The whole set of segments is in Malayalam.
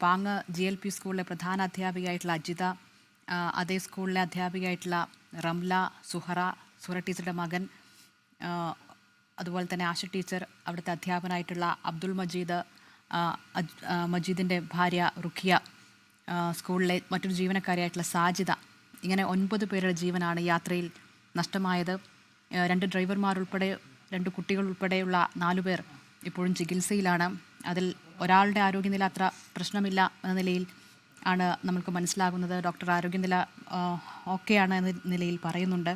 പാങ് GLP സ്കൂളിലെ പ്രധാന അധ്യാപികയായിട്ടുള്ള അജിത, അതേ സ്കൂളിലെ അധ്യാപികയായിട്ടുള്ള റംല, സുഹറ ടീച്ചറുടെ മകൻ, അതുപോലെ തന്നെ ആശ ടീച്ചർ, അവിടുത്തെ അധ്യാപകനായിട്ടുള്ള അബ്ദുൾ മജീദ്, മജീദിൻ്റെ ഭാര്യ റുഖിയ, സ്കൂളിലെ മറ്റൊരു ജീവനക്കാരിയായിട്ടുള്ള സാജിദ, ഇങ്ങനെ 9 പേരുടെ ജീവനാണ് യാത്രയിൽ നഷ്ടമായത്. 2 ഡ്രൈവർമാർ ഉൾപ്പെടെ 2 കുട്ടികൾ ഉൾപ്പെടെയുള്ള 4 പേർ ഇപ്പോഴും ചികിത്സയിലാണ്. അതിൽ ഒരാളുടെ ആരോഗ്യനില അത്ര പ്രശ്നമില്ല എന്ന നിലയിൽ ആണ് നമുക്ക് മനസ്സിലാകുന്നത്. ഡോക്ടർ ആരോഗ്യനില ഓക്കെയാണ് എന്ന നിലയിൽ പറയുന്നുണ്ട്.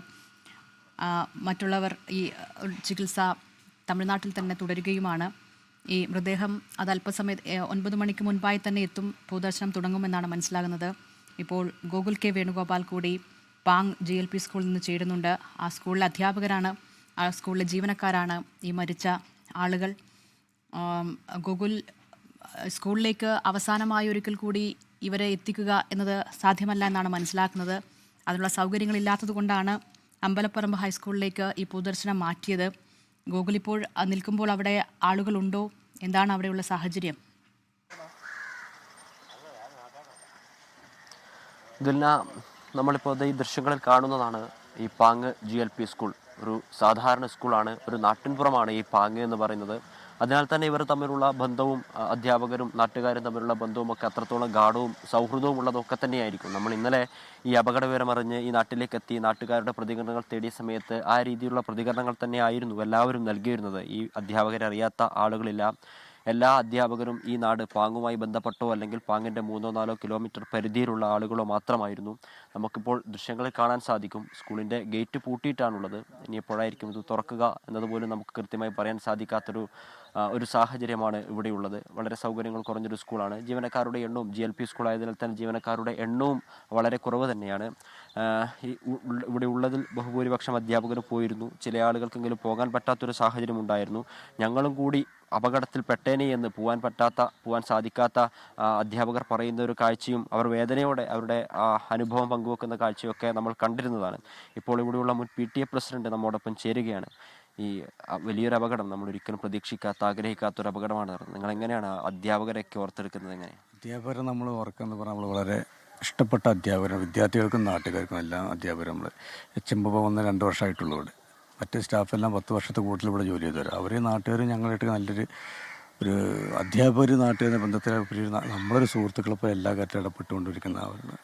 മറ്റുള്ളവർ ഈ ചികിത്സ തമിഴ്നാട്ടിൽ തന്നെ തുടരുകയുമാണ്. ഈ മൃതദേഹം അത് അല്പസമയം 9 മണിക്ക് മുൻപായി തന്നെ എത്തും, പൊതുദർശനം തുടങ്ങുമെന്നാണ് മനസ്സിലാകുന്നത്. ഇപ്പോൾ ഗോകുൽ കെ വേണുഗോപാൽ കൂടി പാങ് GLP സ്കൂളിൽ നിന്ന് ചേരുന്നുണ്ട്. ആ സ്കൂളിലെ അധ്യാപകരാണ്, ആ സ്കൂളിലെ ജീവനക്കാരാണ് ഈ മരിച്ച ആളുകൾ. ഗോകുൽ, സ്കൂളിലേക്ക് അവസാനമായി ഒരിക്കൽ കൂടി ഇവരെ എത്തിക്കുക എന്നത് സാധ്യമല്ല എന്നാണ് മനസ്സിലാക്കുന്നത്. അതിനുള്ള സൗകര്യങ്ങളില്ലാത്തത് കൊണ്ടാണ് അമ്പലപ്പറമ്പ് ഹൈസ്കൂളിലേക്ക് ഈ പൊതുദർശനം മാറ്റിയത്. ഗോകുൽ, ഇപ്പോൾ നിൽക്കുമ്പോൾ അവിടെ ആളുകളുണ്ടോ? എന്താണ് അവിടെയുള്ള സാഹചര്യം? ദിൽന, നമ്മളിപ്പോൾ ഈ ദൃശ്യങ്ങളിൽ കാണുന്നതാണ് ഈ പാങ് GLP സ്കൂൾ. ഒരു സാധാരണ സ്കൂളാണ്, ഒരു നാട്ടിൻപുറമാണ് ഈ പാങ് എന്ന് പറയുന്നത്. അതിനാൽ തന്നെ ഇവർ തമ്മിലുള്ള ബന്ധവും അധ്യാപകരും നാട്ടുകാരും തമ്മിലുള്ള ബന്ധവും ഒക്കെ അത്രത്തോളം ഗാഢവും സൗഹൃദവും ഉള്ളതൊക്കെ തന്നെയായിരിക്കും. നമ്മൾ ഇന്നലെ ഈ അപകട വിവരമറിഞ്ഞ് ഈ നാട്ടിലേക്ക് എത്തി നാട്ടുകാരുടെ പ്രതികരണങ്ങൾ തേടിയ സമയത്ത് ആ രീതിയിലുള്ള പ്രതികരണങ്ങൾ തന്നെയായിരുന്നു എല്ലാവരും നൽകിയിരുന്നത്. ഈ അധ്യാപകരെ അറിയാത്ത ആളുകളില്ല. എല്ലാ അധ്യാപകരും ഈ നാട് പാങ്ങുമായി ബന്ധപ്പെട്ടോ അല്ലെങ്കിൽ പാങ്ങിൻ്റെ 3-4 കിലോമീറ്റർ പരിധിയിലുള്ള ആളുകളോ മാത്രമായിരുന്നു. നമുക്കിപ്പോൾ ദൃശ്യങ്ങളിൽ കാണാൻ സാധിക്കും, സ്കൂളിൻ്റെ ഗേറ്റ് പൂട്ടിയിട്ടാണുള്ളത്. ഇനി എപ്പോഴായിരിക്കും ഇത് തുറക്കുക എന്നതുപോലും നമുക്ക് കൃത്യമായി പറയാൻ സാധിക്കാത്തൊരു സാഹചര്യമാണ് ഇവിടെയുള്ളത്. വളരെ സൗകര്യങ്ങൾ കുറഞ്ഞൊരു സ്കൂളാണ്. ജീവനക്കാരുടെ എണ്ണവും GLP സ്കൂളായതിനാൽ തന്നെ ജീവനക്കാരുടെ എണ്ണവും വളരെ കുറവ് തന്നെയാണ്. ഇവിടെ ഉള്ളതിൽ ബഹുഭൂരിപക്ഷം അധ്യാപകർ പോയിരുന്നു. ചില ആളുകൾക്കെങ്കിലും പോകാൻ പറ്റാത്തൊരു സാഹചര്യം ഉണ്ടായിരുന്നു. ഞങ്ങളും കൂടി അപകടത്തിൽ പെട്ടേനെ എന്ന് പോകാൻ സാധിക്കാത്ത അധ്യാപകർ പറയുന്ന ഒരു കാഴ്ചയും അവർ വേദനയോടെ അവരുടെ അനുഭവം പങ്കുവെക്കുന്ന കാഴ്ചയൊക്കെ നമ്മൾ കണ്ടിരുന്നതാണ്. ഇപ്പോൾ ഇവിടെയുള്ള മുൻ PTA പ്രസിഡന്റ് നമ്മോടൊപ്പം ചേരുകയാണ്. ഈ വലിയൊരു അപകടം നമ്മൾ ഒരിക്കലും ആഗ്രഹിക്കാത്തൊരു അപകടമാണ്. നിങ്ങൾ എങ്ങനെയാണ് അധ്യാപകരെയൊക്കെ ഓർത്തെടുക്കുന്നത്? അധ്യാപകരെ നമ്മൾ ഓർക്കുന്നത് പറഞ്ഞാൽ നമ്മൾ വളരെ ഇഷ്ടപ്പെട്ട അധ്യാപകരും വിദ്യാർത്ഥികൾക്കും നാട്ടുകാർക്കും എല്ലാം അധ്യാപകരും നമ്മൾ HM വന്ന് 2 വർഷമായിട്ടുള്ളൂ. ഇവിടെ മറ്റ് സ്റ്റാഫെല്ലാം 10 വർഷത്തെ കൂടുതൽ ഇവിടെ ജോലി ചെയ്തു തരാം. അവർ നാട്ടുകാർ ഞങ്ങളായിട്ട് നല്ലൊരു അധ്യാപകർ നാട്ടുകാരുടെ ബന്ധത്തിൽ നമ്മളൊരു സുഹൃത്തുക്കളിപ്പോൾ എല്ലാ കാര്യത്തിലും ഇടപെട്ടുകൊണ്ടിരിക്കുന്ന അവരാണ്.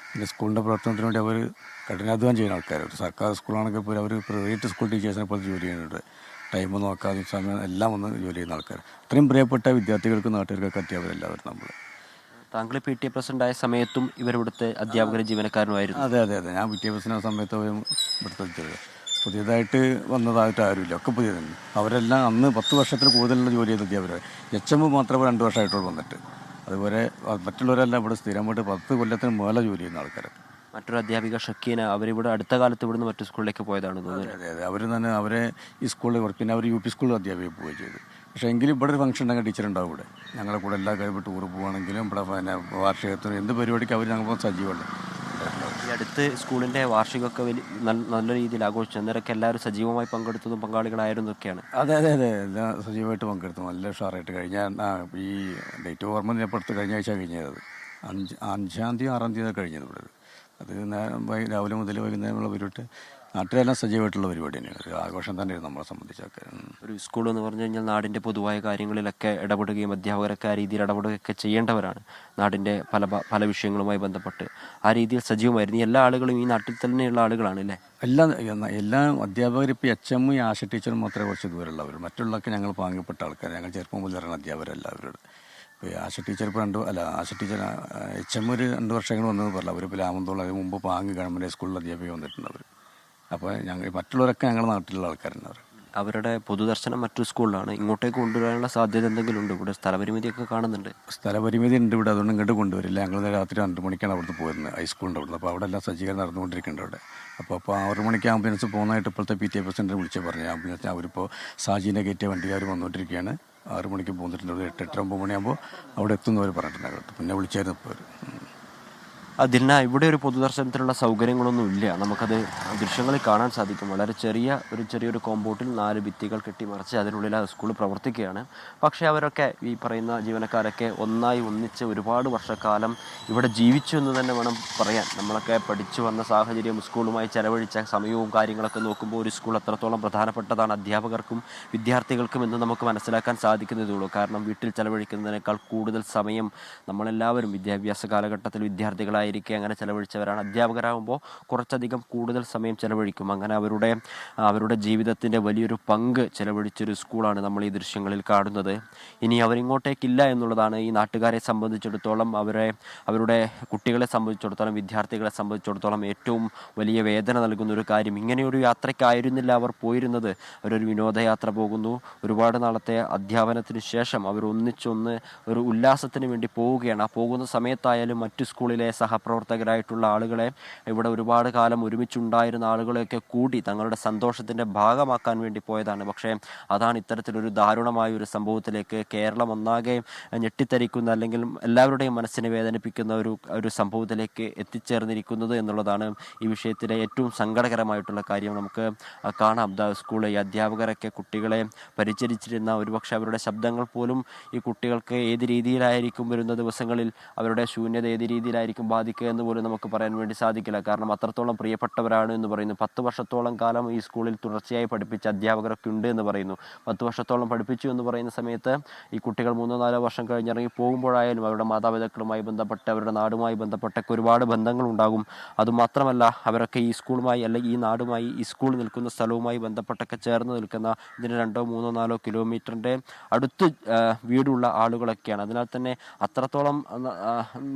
പിന്നെ സ്കൂളിൻ്റെ പ്രവർത്തനത്തിന് വേണ്ടി അവർ കഠിനാധ്വാനം ചെയ്യുന്ന ആൾക്കാർ. ഒരു സർക്കാർ സ്കൂളാണെങ്കിൽ പോലും അവർ പ്രൈവറ്റ് സ്കൂൾ ടീച്ചേഴ്സിനെ പോലെ ജോലി ചെയ്യുന്നുണ്ട്. ടൈം നോക്കാതെ സമയം എല്ലാം ഒന്ന് ജോലി ചെയ്യുന്ന ആൾക്കാർ. അത്രയും പ്രിയപ്പെട്ട വിദ്യാർത്ഥികൾക്കും നാട്ടുകാർക്കൊക്കെ അധ്യാപകരെല്ലാവരും നമ്മൾ. താങ്കൾ PTA പ്രസിഡന്റ് ആയ സമയത്തും ഇവരിവിടുത്തെ അധ്യാപകരും ജീവനക്കാരനുമായിരുന്നു? അതെ, ഞാൻ PTA പ്രസിഡന്റ് സമയത്ത് ഇവിടുത്തെ പുതിയതായിട്ട് വന്നതായിട്ട് ആരുമില്ല, ഒക്കെ പുതിയ തന്നെ. അവരെല്ലാം അന്ന് 10 വർഷത്തിൽ കൂടുതലുള്ള ജോലി ചെയ്ത അധ്യാപകർ. HM മാത്രമേ 2 വർഷമായിട്ടുള്ളൂ വന്നിട്ട്. അതുപോലെ മറ്റുള്ളവരെല്ലാം ഇവിടെ സ്ഥിരമായിട്ട് 10 കൊല്ലത്തിന് മേലെ ജോലി ചെയ്യുന്ന ആൾക്കാരൊക്കെ. മറ്റൊരു അധ്യാപിക ഷക്കീന, അവരിവിടെ അടുത്ത കാലത്ത് ഇവിടുന്ന് മറ്റു സ്കൂളിലേക്ക് പോയതാണ് തോന്നുന്നത്. അതെ, അവർ തന്നെ അവരെ ഈ സ്കൂളിൽ വർക്ക്, പിന്നെ അവർ UP സ്കൂളിൽ അധ്യാപിക പോവുകയും ചെയ്തു. പക്ഷേ എങ്കിലും ഇവിടെ ഒരു ഫംഗ്ഷൻ ഉണ്ടെങ്കിൽ ടീച്ചർ ഉണ്ടാവും ഇവിടെ. ഞങ്ങളുടെ കൂടെ എല്ലാ കാര്യവും ടൂർ പോവുകയാണെങ്കിലും ഇവിടെ പിന്നെ വാർഷികത്തിന് എന്ത് പരിപാടിക്ക് അവർ ഞങ്ങൾ സജീവമുണ്ട്. ഈ അടുത്ത് സ്കൂളിൻ്റെ വാർഷികമൊക്കെ നല്ല രീതിയിൽ ആഘോഷിച്ചു. അന്നേരമൊക്കെ എല്ലാവരും സജീവമായി പങ്കെടുത്തതും പങ്കാളികളായിരുന്നൊക്കെയാണ്. അതെ, എല്ലാം സജീവമായിട്ട് പങ്കെടുത്തു. നല്ല ഉഷാറായിട്ട് കഴിഞ്ഞ ഈ ഡേറ്റ് ഓർമ്മ ഞാനിപ്പുറത്ത് കഴിഞ്ഞ ആഴ്ച കഴിഞ്ഞത് 5-ാം തീയതി 6-ാം തീയതി കഴിഞ്ഞത് ഇവിടെ. അത് രാവിലെ മുതൽ വൈകുന്നേരമുള്ള പരിപാടി നാട്ടിലെല്ലാം സജീവമായിട്ടുള്ള പരിപാടി തന്നെയാണ്. ഒരു ആഘോഷം തന്നെയാണ് നമ്മളെ സംബന്ധിച്ചൊക്കെ. ഒരു സ്കൂൾ എന്ന് പറഞ്ഞു കഴിഞ്ഞാൽ നാടിൻ്റെ പൊതുവായ കാര്യങ്ങളിലൊക്കെ ഇടപെടുകയും അധ്യാപകരൊക്കെ ആ രീതിയിൽ ഇടപെടുകയൊക്കെ ചെയ്യേണ്ടവരാണ്. നാടിൻ്റെ പല വിഷയങ്ങളുമായി ബന്ധപ്പെട്ട് ആ രീതിയിൽ സജീവമായിരുന്നു. എല്ലാ ആളുകളും ഈ നാട്ടിൽ തന്നെയുള്ള ആളുകളാണ് അല്ലേ? എല്ലാ അധ്യാപകരും ഇപ്പോൾ HM ആശ ടീച്ചറും മാത്രമേ കുറച്ച് ദൂരമുള്ളവർ. മറ്റുള്ളവർക്ക് ഞങ്ങൾ പാങ്ങപ്പെട്ട ആൾക്കാർ. ഞങ്ങൾ ചെറുപ്പം മുതൽ പറയുന്ന അധ്യാപകരെല്ലാവരോട്. ഇപ്പോൾ ആശ ടീച്ചർ ഇപ്പോൾ ആശ ടീച്ചർ HM ഒരു 2 വർഷങ്ങൾ വന്നതെന്ന് പറഞ്ഞില്ല. അവരിപ്പോൾ രാമന്തോളം അതിന് മുമ്പ് പാങ്ങ് ഗവൺമെൻറ് സ്കൂളിൽ അധ്യാപിക വന്നിട്ടുണ്ട് അവർ. അപ്പോൾ മറ്റുള്ളവരൊക്കെ ഞങ്ങളുടെ നാട്ടിലുള്ള ആൾക്കാരാണ് അവർ. അവരുടെ പൊതുദർശനം മറ്റൊരു സ്കൂളിലാണ്. ഇങ്ങോട്ടേക്ക് കൊണ്ടുവരാനുള്ള സാധ്യത എന്തെങ്കിലും ഉണ്ട്? ഇവിടെ സ്ഥലപരിമിതിയൊക്കെ കാണുന്നുണ്ട്. സ്ഥലപരിമിതി ഉണ്ട് ഇവിടെ, അതുകൊണ്ട് ഇങ്ങോട്ട് കൊണ്ടുവരില്ല. ഞങ്ങൾ രാത്രി 2 മണിക്കാണ് അവിടുന്ന് പോയിരുന്നത്, ഹൈസ്കൂളിൻ്റെ അവിടുന്ന്. അപ്പോൾ അവിടെ എല്ലാം സജ്ജീകരണം നടന്നുകൊണ്ടിരിക്കുന്നുണ്ട് അവിടെ. അപ്പോൾ 6 മണിക്ക് ആംബുലൻസ് പോകുന്നതായിട്ട് ഇപ്പോഴത്തെ PTA പ്രസിഡന്റ് വിളിച്ച് പറഞ്ഞു. ആംബുലൻസ് അവരിപ്പോൾ സാജീനെ കയറ്റിയ വണ്ടിക്കാർ വന്നുകൊണ്ടിരിക്കുകയാണ്. 6 മണിക്ക് പോന്നിട്ടുണ്ട്. 8-9 മണിയാകുമ്പോൾ അവിടെ എത്തുന്നവർ പറഞ്ഞിട്ടുണ്ടായിരുന്നു. പിന്നെ വിളിച്ചായിരുന്നു ഇപ്പോൾ അവർ. അതിന ഇവിടെ ഒരു പൊതുദർശനത്തിനുള്ള സൗകര്യങ്ങളൊന്നും ഇല്ല. നമുക്കത് ദൃശ്യങ്ങളിൽ കാണാൻ സാധിക്കും. വളരെ ചെറിയൊരു കോമ്പൗണ്ടിൽ 4 ഭിത്തികൾ കെട്ടിമറിച്ച് അതിനുള്ളിൽ ആ സ്കൂൾ പ്രവർത്തിക്കുകയാണ്. പക്ഷേ അവരൊക്കെ ഈ പറയുന്ന ജീവനക്കാരൊക്കെ ഒന്നിച്ച് ഒരുപാട് വർഷക്കാലം ഇവിടെ ജീവിച്ചു എന്ന് തന്നെ വേണം പറയാൻ. നമ്മളൊക്കെ പഠിച്ചു വന്ന സാഹചര്യം, സ്കൂളുമായി ചെലവഴിച്ച സമയവും കാര്യങ്ങളൊക്കെ നോക്കുമ്പോൾ ഒരു സ്കൂൾ എത്രത്തോളം പ്രധാനപ്പെട്ടതാണ് അധ്യാപകർക്കും വിദ്യാർത്ഥികൾക്കും എന്ന് നമുക്ക് മനസ്സിലാക്കാൻ സാധിക്കുന്നതേ ഉള്ളൂ. കാരണം വീട്ടിൽ ചെലവഴിക്കുന്നതിനേക്കാൾ കൂടുതൽ സമയം നമ്മളെല്ലാവരും വിദ്യാഭ്യാസ കാലഘട്ടത്തിൽ വിദ്യാർത്ഥികളായിരിക്കെ അങ്ങനെ ചെലവഴിച്ചവരാണ്. അധ്യാപകരാകുമ്പോൾ കുറച്ചധികം കൂടുതൽ സമയം ചെലവഴിക്കും. അങ്ങനെ അവരുടെ ജീവിതത്തിൻ്റെ വലിയൊരു പങ്ക് ചെലവഴിച്ചൊരു സ്കൂളാണ് നമ്മൾ ഈ ദൃശ്യങ്ങളിൽ കാണുന്നത്. ഇനി അവരിങ്ങോട്ടേക്കില്ല എന്നുള്ളതാണ് ഈ നാട്ടുകാരെ സംബന്ധിച്ചിടത്തോളം, അവരുടെ കുട്ടികളെ സംബന്ധിച്ചിടത്തോളം, വിദ്യാർത്ഥികളെ സംബന്ധിച്ചിടത്തോളം ഏറ്റവും വലിയ വേദന നൽകുന്നൊരു കാര്യം. ഇങ്ങനെയൊരു യാത്രയ്ക്കായിരുന്നില്ല അവർ പോയിരുന്നത്. അവരൊരു വിനോദയാത്ര പോകുന്നു. ഒരുപാട് നാളത്തെ അധ്യാപനത്തിന് ശേഷം അവർ ഒന്നിച്ചൊന്ന് ഒരു ഉല്ലാസത്തിന് വേണ്ടി പോവുകയാണ്. ആ പോകുന്ന സമയത്തായാലും മറ്റു സ്കൂളിലെ സഹപ്രവർത്തകരായിട്ടുള്ള ആളുകളെ, ഇവിടെ ഒരുപാട് കാലം ഒരുമിച്ചുണ്ടായിരുന്ന ആളുകളെയൊക്കെ കൂടി തങ്ങളുടെ സന്തോഷത്തിൻ്റെ ഭാഗമാക്കാൻ വേണ്ടി പോയതാണ്. പക്ഷേ അതാണ് ഇത്തരത്തിലൊരു ദാരുണമായ ഒരു സംഭവത്തിലേക്ക് കേരളം ഒന്നാകെ ഞെട്ടിത്തരിക്കുന്ന, അല്ലെങ്കിൽ എല്ലാവരുടെയും മനസ്സിനെ വേദനിപ്പിക്കുന്ന ഒരു സംഭവത്തിലേക്ക് എത്തിച്ചേർന്നിരിക്കുന്നത് എന്നുള്ളതാണ് ഈ വിഷയത്തിലെ ഏറ്റവും സങ്കടകരമായിട്ടുള്ള കാര്യം. നമുക്ക് കാണാം, സ്കൂളിലെ ഈ അധ്യാപകരൊക്കെ കുട്ടികളെ പരിചരിച്ചിരുന്ന, ഒരുപക്ഷെ അവരുടെ ശബ്ദങ്ങൾ പോലും ഈ കുട്ടികൾക്ക് ഏത് രീതിയിലായിരിക്കും വരുന്ന ദിവസങ്ങളിൽ അവരുടെ ശൂന്യത ഏത് രീതിയിലായിരിക്കും ബാധിക്കുക എന്ന് പോലും നമുക്ക് പറയാൻ വേണ്ടി സാധിക്കില്ല. കാരണം അത്രത്തോളം പ്രിയപ്പെട്ടവരാണ് എന്ന് പറയുന്നു. 10 വർഷത്തോളം കാലം ഈ സ്കൂളിൽ തുടർച്ചയായി പഠിപ്പിച്ച അധ്യാപകരൊക്കെ ഉണ്ട് എന്ന് പറയുന്നു. 10 വർഷത്തോളം പഠിപ്പിച്ചു എന്ന് പറയുന്ന സമയത്ത് ഈ കുട്ടികൾ 3-4 വർഷം കഴിഞ്ഞിറങ്ങി പോകുമ്പോഴായാലും അവരുടെ മാതാപിതാക്കളുമായി ബന്ധപ്പെട്ട്, അവരുടെ നാടുമായി ബന്ധപ്പെട്ടൊക്കെ ഒരുപാട് ബന്ധങ്ങളുണ്ടാകും. അതുമാത്രമല്ല, അവരൊക്കെ ഈ സ്കൂളുമായി, അല്ലെങ്കിൽ ഈ നാടുമായി, ഈ സ്കൂൾ നിൽക്കുന്ന സ്ഥലവുമായി ബന്ധപ്പെട്ടൊക്കെ ചേർന്ന് നിൽക്കുന്ന, ഇതിന് 2-3-4 കിലോമീറ്ററിൻ്റെ അടുത്ത് വീടുള്ള ആളുകളൊക്കെയാണ്. അതിനാൽ തന്നെ അത്രത്തോളം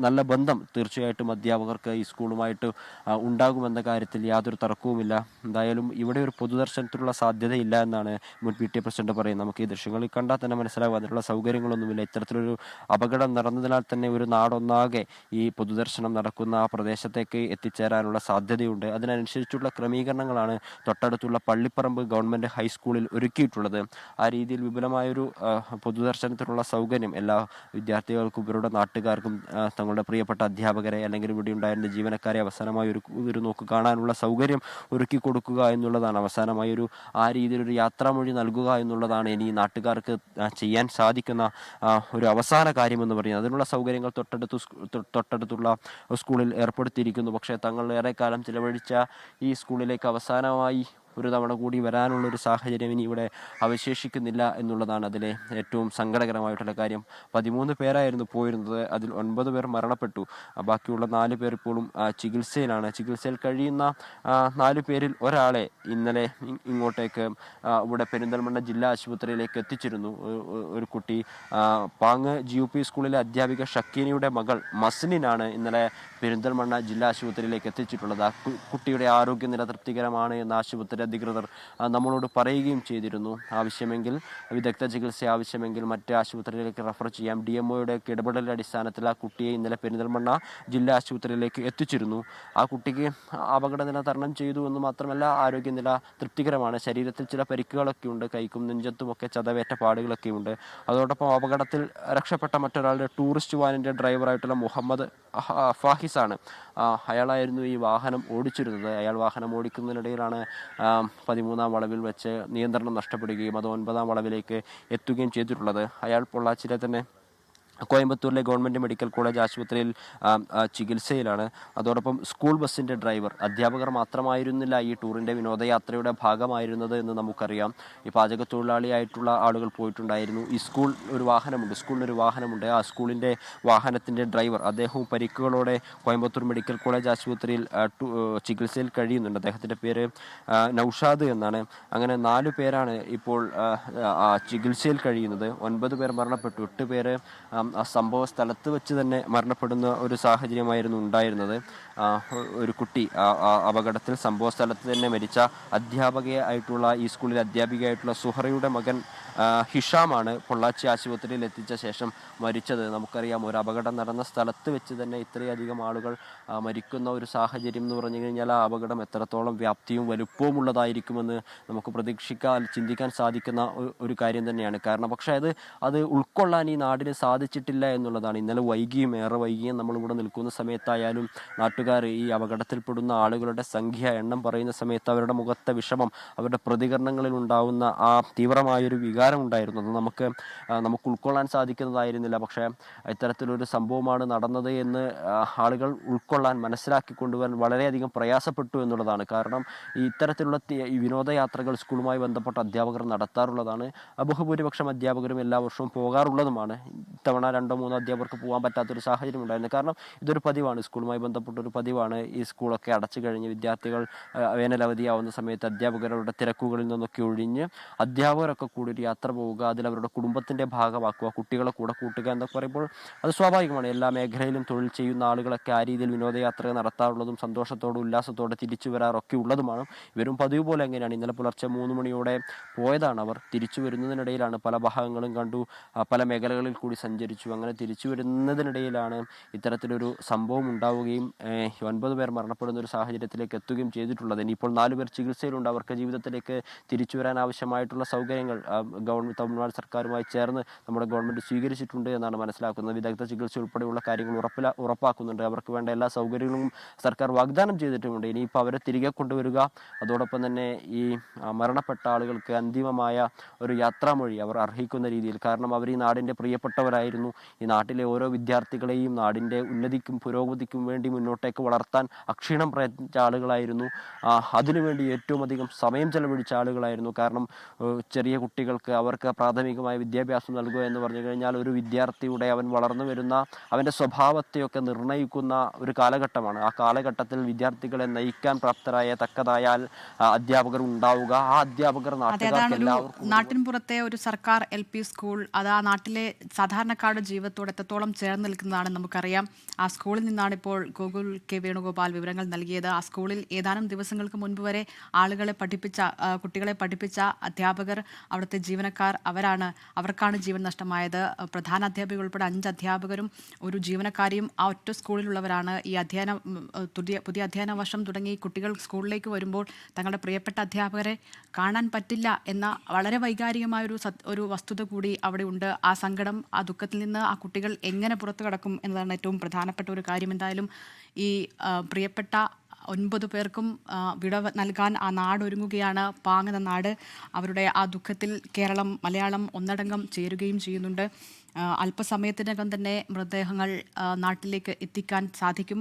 നല്ല ബന്ധം തീർച്ചയായിട്ടും അധ്യാപകർക്ക് ഈ സ്കൂളുമായിട്ട് ഉണ്ടാകുമെന്ന കാര്യത്തിൽ യാതൊരു തർക്കവുമില്ല. എന്തായാലും ഇവിടെ ഒരു പൊതുദർശനത്തിനുള്ള സാധ്യതയില്ല എന്നാണ് മുൻ PTA പ്രസിഡന്റ് പറയുന്നത്. നമുക്ക് ഈ ദൃശ്യങ്ങളിൽ കണ്ടാൽ തന്നെ മനസ്സിലാകും അതിനുള്ള സൗകര്യങ്ങളൊന്നുമില്ല. ഇത്തരത്തിലൊരു അപകടം നടന്നതിനാൽ തന്നെ ഒരു നാടൊന്നാകെ ഈ പൊതുദർശനം നടക്കുന്ന ആ പ്രദേശത്തേക്ക് എത്തിച്ചേരാനുള്ള സാധ്യതയുണ്ട്. അതിനനുസരിച്ചുള്ള ക്രമീകരണങ്ങളാണ് തൊട്ടടുത്തുള്ള പള്ളിപ്പറമ്പ് ഗവൺമെൻറ് ഹൈസ്കൂളിൽ ഒരുക്കിയിട്ടുള്ളത്. ആ രീതിയിൽ വിപുലമായൊരു പൊതുദർശനത്തിനുള്ള സൗകര്യം എല്ലാ വിദ്യാർത്ഥികൾക്കും ഇവരുടെ നാട്ടുകാർക്കും തങ്ങളുടെ പ്രിയപ്പെട്ട അധ്യാപകരെ, അല്ലെങ്കിൽ ഇവിടെ ഉണ്ടായിരുന്ന ജീവനക്കാരെ അവസാനമായി ഒരു നോക്ക് കാണാനുള്ള സൗകര്യം ഒരുക്കി കൊടുക്കുക എന്നുള്ളതാണ്. അവസാനമായി ആ രീതിയിലൊരു യാത്രാമൊഴി നൽകുക എന്നുള്ളതാണ് ഇനി നാട്ടുകാർക്ക് ചെയ്യാൻ സാധിക്കുന്ന ഒരു അവസാന കാര്യമെന്ന് പറയുന്നത്. അതിനുള്ള സൗകര്യങ്ങൾ തൊട്ടടുത്തുള്ള സ്കൂളിൽ ഏർപ്പെടുത്തിയിരിക്കുന്നു. പക്ഷേ തങ്ങൾ ഏറെക്കാലം ചിലവഴിച്ച ഈ സ്കൂളിലേക്ക് അവസാനമായി ഒരു തവണ കൂടി വരാനുള്ളൊരു സാഹചര്യം ഇനി ഇവിടെ അവശേഷിക്കുന്നില്ല എന്നുള്ളതാണ് അതിലെ ഏറ്റവും സങ്കടകരമായിട്ടുള്ള കാര്യം. 13 പേരായിരുന്നു പോയിരുന്നത്. അതിൽ 9 പേർ മരണപ്പെട്ടു. ബാക്കിയുള്ള 4 പേർ ഇപ്പോഴും ചികിത്സയിലാണ്. ചികിത്സയിൽ കഴിയുന്ന 4 പേരിൽ ഒരാളെ ഇന്നലെ ഇങ്ങോട്ടേക്ക് ഇവിടെ പെരിന്തൽമണ്ണ ജില്ലാ ആശുപത്രിയിലേക്ക് എത്തിച്ചിരുന്നു. ഒരു കുട്ടി, പാങ്ങ് GUP സ്കൂളിലെ അധ്യാപിക ഷക്കീനയുടെ മകൾ മസ്നിനാണ് ഇന്നലെ പെരിന്തൽമണ്ണ ജില്ലാ ആശുപത്രിയിലേക്ക് എത്തിച്ചിട്ടുള്ളത്. ആ കുട്ടിയുടെ ആരോഗ്യനില തൃപ്തികരമാണ് എന്ന് ആശുപത്രി അധികൃതർ നമ്മളോട് പറയുകയും ചെയ്തിരുന്നു. ആവശ്യമെങ്കിൽ, വിദഗ്ധ ചികിത്സ ആവശ്യമെങ്കിൽ മറ്റ് ആശുപത്രിയിലേക്ക് റെഫർ ചെയ്യാം. DMOയുടെ ഇടപെടലിന്റെ അടിസ്ഥാനത്തിൽ ആ കുട്ടിയെ ഇന്നലെ പെരിന്തൽമണ്ണ ജില്ലാ ആശുപത്രിയിലേക്ക് എത്തിച്ചിരുന്നു. ആ കുട്ടിക്ക് അപകടനില തരണം ചെയ്തു എന്ന് മാത്രമല്ല, ആരോഗ്യനില തൃപ്തികരമാണ്. ശരീരത്തിൽ ചില പരിക്കുകളൊക്കെ ഉണ്ട്. കൈക്കും നെഞ്ചത്തുമൊക്കെ ചതവേറ്റ പാടുകളൊക്കെ ഉണ്ട്. അതോടൊപ്പം അപകടത്തിൽ രക്ഷപ്പെട്ട മറ്റൊരാളുടെ ടൂറിസ്റ്റ് വാനിൻ്റെ ഡ്രൈവറായിട്ടുള്ള മുഹമ്മദ് ഫാഹിസാണ്. അയാളായിരുന്നു ഈ വാഹനം ഓടിച്ചിരുന്നത്. അയാൾ വാഹനം ഓടിക്കുന്നതിനിടയിലാണ് 13-ാം വളവിൽ വെച്ച് നിയന്ത്രണം നഷ്ടപ്പെടുകയും അത് 9-ാം വളവിലേക്ക് എത്തുകയും ചെയ്തിട്ടുള്ളത്. അയാൾ പൊള്ളാച്ചിയിലെ തന്നെ കോയമ്പത്തൂരിലെ ഗവൺമെൻറ് മെഡിക്കൽ കോളേജ് ആശുപത്രിയിൽ ചികിത്സയിലാണ്. അതോടൊപ്പം സ്കൂൾ ബസ്സിൻ്റെ ഡ്രൈവർ, അധ്യാപകർ മാത്രമായിരുന്നില്ല ഈ ടൂറിൻ്റെ വിനോദയാത്രയുടെ ഭാഗമായിരുന്നത് എന്ന് നമുക്കറിയാം. ഈ പാചകത്തൊഴിലാളിയായിട്ടുള്ള ആളുകൾ പോയിട്ടുണ്ടായിരുന്നു. ഈ സ്കൂളിനൊരു വാഹനമുണ്ട്. ആ സ്കൂളിൻ്റെ വാഹനത്തിൻ്റെ ഡ്രൈവർ, അദ്ദേഹവും പരിക്കുകളോടെ കോയമ്പത്തൂർ മെഡിക്കൽ കോളേജ് ആശുപത്രിയിൽ ചികിത്സയിൽ കഴിയുന്നുണ്ട്. അദ്ദേഹത്തിൻ്റെ പേര് നൌഷാദ് എന്നാണ്. അങ്ങനെ 4 പേരാണ് ഇപ്പോൾ ചികിത്സയിൽ കഴിയുന്നത്. 9 പേർ മരണപ്പെട്ടു. 8 പേര് ആ സംഭവ സ്ഥലത്ത് വെച്ച് തന്നെ മരണപ്പെടുന്ന ഒരു സാഹചര്യമായിരുന്നു ഉണ്ടായിരുന്നത്. ഒരു കുട്ടി അപകടത്തിൽ സംഭവ സ്ഥലത്ത് തന്നെ മരിച്ച അധ്യാപികയായിട്ടുള്ള, ഈ സ്കൂളിലെ അധ്യാപികയായിട്ടുള്ള സുഹറയുടെ മകൻ ഹിഷാമാണ് പൊള്ളാച്ചി ആശുപത്രിയിൽ എത്തിച്ച ശേഷം മരിച്ചത്. നമുക്കറിയാം, ഒരു അപകടം നടന്ന സ്ഥലത്ത് വെച്ച് തന്നെ ഇത്രയധികം ആളുകൾ മരിക്കുന്ന ഒരു സാഹചര്യം എന്ന് പറഞ്ഞു കഴിഞ്ഞാൽ ആ അപകടം എത്രത്തോളം വ്യാപ്തിയും വലുപ്പവും ഉള്ളതായിരിക്കുമെന്ന് നമുക്ക് ചിന്തിക്കാൻ സാധിക്കുന്ന ഒരു കാര്യം തന്നെയാണ്. കാരണം പക്ഷേ അത് ഉൾക്കൊള്ളാൻ ഈ നാടിന് സാധിച്ചില്ല അറിയിച്ചിട്ടില്ല എന്നുള്ളതാണ്. ഇന്നലെ വൈകിയും ഏറെ വൈകിയും നമ്മളിവിടെ നിൽക്കുന്ന സമയത്തായാലും നാട്ടുകാർ ഈ അപകടത്തിൽപ്പെടുന്ന ആളുകളുടെ എണ്ണം പറയുന്ന സമയത്ത് അവരുടെ മുഖത്തെ വിഷമം, അവരുടെ പ്രതികരണങ്ങളിൽ ഉണ്ടാവുന്ന ആ തീവ്രമായൊരു വികാരം ഉണ്ടായിരുന്നു. അത് നമുക്ക് ഉൾക്കൊള്ളാൻ സാധിക്കുന്നതായിരുന്നില്ല. പക്ഷേ ഇത്തരത്തിലൊരു സംഭവമാണ് നടന്നത് എന്ന് ആളുകൾ ഉൾക്കൊള്ളാൻ, മനസ്സിലാക്കി കൊണ്ടുവരാൻ വളരെയധികം പ്രയാസപ്പെട്ടു എന്നുള്ളതാണ്. കാരണം ഈ ഇത്തരത്തിലുള്ള ഈ വിനോദയാത്രകൾ സ്കൂളുമായി ബന്ധപ്പെട്ട അധ്യാപകർ നടത്താറുള്ളതാണ്. ബഹുഭൂരിപക്ഷം അധ്യാപകരും എല്ലാ വർഷവും പോകാറുള്ളതുമാണ്. ഇത്തവണ 2-3 അധ്യാപകർക്ക് പോകാൻ പറ്റാത്തൊരു സാഹചര്യം ഉണ്ടായിരുന്നു. കാരണം ഇതൊരു പതിവാണ്, സ്കൂളുമായി ബന്ധപ്പെട്ടൊരു പതിവാണ്. ഈ സ്കൂളൊക്കെ അടച്ചു കഴിഞ്ഞ് വിദ്യാർത്ഥികൾ വേനലവധിയാവുന്ന സമയത്ത് അധ്യാപകരുടെ തിരക്കുകളിൽ നിന്നൊക്കെ ഒഴിഞ്ഞ് അധ്യാപകരൊക്കെ കൂടി ഒരു യാത്ര പോവുക, അതിൽ അവരുടെ കുടുംബത്തിൻ്റെ ഭാഗമാക്കുക, കുട്ടികളെ കൂടെ കൂട്ടുക എന്നൊക്കെ പറയുമ്പോൾ അത് സ്വാഭാവികമാണ്. എല്ലാ മേഖലയിലും തൊഴിൽ ചെയ്യുന്ന ആളുകളൊക്കെ ആ രീതിയിൽ വിനോദയാത്ര നടത്താറുള്ളതും സന്തോഷത്തോടെ ഉല്ലാസത്തോടെ തിരിച്ചു വരാറൊക്കെ ഉള്ളതുമാണ്. ഇവരും പതിവ് പോലെ എങ്ങനെയാണ് ഇന്നലെ പുലർച്ചെ 3 മണിയോടെ പോയതാണ്. അവർ തിരിച്ചു വരുന്നതിനിടയിലാണ് പല ഭാഗങ്ങളും കണ്ടു, പല മേഖലകളിൽ കൂടി സഞ്ചരിച്ചു. അങ്ങനെ തിരിച്ചു വരുന്നതിനിടയിലാണ് ഇത്തരത്തിലൊരു സംഭവം ഉണ്ടാവുകയും 9 പേർ മരണപ്പെടുന്ന ഒരു സാഹചര്യത്തിലേക്ക് എത്തുകയും ചെയ്തിട്ടുള്ളത്. ഇനിയിപ്പോൾ 4 പേർ ചികിത്സയിലുണ്ട്. അവർക്ക് ജീവിതത്തിലേക്ക് തിരിച്ചു വരാൻ ആവശ്യമായിട്ടുള്ള സൗകര്യങ്ങൾ തമിഴ്നാട് സർക്കാരുമായി ചേർന്ന് നമ്മുടെ ഗവൺമെൻറ് സ്വീകരിച്ചിട്ടുണ്ട് എന്നാണ് മനസ്സിലാക്കുന്നത്. വിദഗ്ധ ചികിത്സ ഉൾപ്പെടെയുള്ള കാര്യങ്ങൾ ഉറപ്പാക്കുന്നുണ്ട്. അവർക്ക് വേണ്ട എല്ലാ സൗകര്യങ്ങളും സർക്കാർ വാഗ്ദാനം ചെയ്തിട്ടുമുണ്ട്. ഇനിയിപ്പോൾ അവരെ തിരികെ കൊണ്ടുവരിക, അതോടൊപ്പം തന്നെ ഈ മരണപ്പെട്ട ആളുകൾക്ക് അന്തിമമായ ഒരു യാത്രാമൊഴി അവർ അർഹിക്കുന്ന രീതിയിൽ, കാരണം അവർ ഈ നാടിൻ്റെ പ്രിയപ്പെട്ടവരായിരുന്നു. ഈ നാട്ടിലെ ഓരോ വിദ്യാർത്ഥികളെയും നാടിൻ്റെ ഉന്നതിക്കും പുരോഗതിക്കും വേണ്ടി മുന്നോട്ടേക്ക് വളർത്താൻ അക്ഷീണം പ്രയത്നിച്ച ആളുകളായിരുന്നു. അതിനുവേണ്ടി ഏറ്റവും അധികം സമയം ചെലവഴിച്ച ആളുകളായിരുന്നു. കാരണം ചെറിയ കുട്ടികൾക്ക് അവർക്ക് പ്രാഥമികമായ വിദ്യാഭ്യാസം നൽകുക എന്ന് പറഞ്ഞു കഴിഞ്ഞാൽ ഒരു വിദ്യാർത്ഥിയുടെ അവൻ വളർന്നു വരുന്ന അവൻ്റെ സ്വഭാവത്തെയൊക്കെ നിർണ്ണയിക്കുന്ന ഒരു കാലഘട്ടമാണ്. ആ കാലഘട്ടത്തിൽ വിദ്യാർത്ഥികളെ നയിക്കാൻ പ്രാപ്തരായ തക്കതായാൽ അധ്യാപകർ ഉണ്ടാവുക. ആ അധ്യാപകർ നാട്ടിൻപുറത്തെ ഒരു സർക്കാർ LP സ്കൂൾ, അത് ആ നാട്ടിലെ സാധാരണക്കാരുടെ ജീവിതത്തോട് എത്രത്തോളം ചേർന്ന് നിൽക്കുന്നതാണ് നമുക്കറിയാം. ആ സ്കൂളിൽ നിന്നാണ് ഇപ്പോൾ ഗോകുൽ K. വേണുഗോപാൽ വിവരങ്ങൾ നൽകിയത്. ആ സ്കൂളിൽ ഏതാനും ദിവസങ്ങൾക്ക് മുൻപ് വരെ കുട്ടികളെ പഠിപ്പിച്ച അധ്യാപകർ, അവിടുത്തെ ജീവനക്കാർ, അവർക്കാണ് ജീവൻ നഷ്ടമായത്. പ്രധാന അധ്യാപിക ഉൾപ്പെടെ 5 അധ്യാപകരും ഒരു ജീവനക്കാരിയും ആ ഒറ്റ സ്കൂളിലുള്ളവരാണ്. ഈ പുതിയ അധ്യയന വർഷം തുടങ്ങി കുട്ടികൾ സ്കൂളിലേക്ക് വരുമ്പോൾ തങ്ങളുടെ പ്രിയപ്പെട്ട അധ്യാപകരെ കാണാൻ പറ്റില്ല എന്ന വളരെ വൈകാരികമായ ഒരു വസ്തുത കൂടി അവിടെ ഉണ്ട്. ആ സങ്കടം, ആ ദുഃഖത്തിൽ നിന്ന് ആ കുട്ടികൾ എങ്ങനെ പുറത്തു കടക്കും എന്നതാണ് ഏറ്റവും പ്രധാനപ്പെട്ട ഒരു കാര്യം. എന്തായാലും ഈ പ്രിയപ്പെട്ട 9 പേർക്കും വിട നൽകാൻ ആ നാട് ഒരുങ്ങുകയാണ്, പാങ് എന്ന നാട്. അവരുടെ ആ ദുഃഖത്തിൽ കേരളം, മലയാളം ഒന്നടങ്കം ചേരുകയും ചെയ്യുന്നുണ്ട്. അല്പസമയത്തിനകം തന്നെ മൃതദേഹങ്ങൾ നാട്ടിലേക്ക് എത്തിക്കാൻ സാധിക്കും.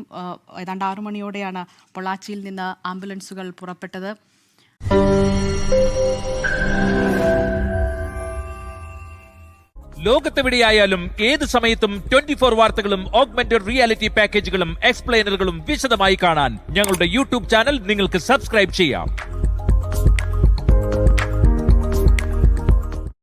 ഏതാണ്ട് 6 മണിയോടെയാണ് പൊള്ളാച്ചിയിൽ നിന്ന് ആംബുലൻസുകൾ പുറപ്പെട്ടത്. ലോകത്തെവിടെയായാലും ഏത് സമയത്തും 24 വാർത്തകളും ഓഗ്മെന്റഡ് റിയാലിറ്റി പാക്കേജുകളും എക്സ്പ്ലെയിനറുകളും വിശദമായി കാണാൻ ഞങ്ങളുടെ YouTube ചാനൽ നിങ്ങൾക്ക് സബ്സ്ക്രൈബ് ചെയ്യാം.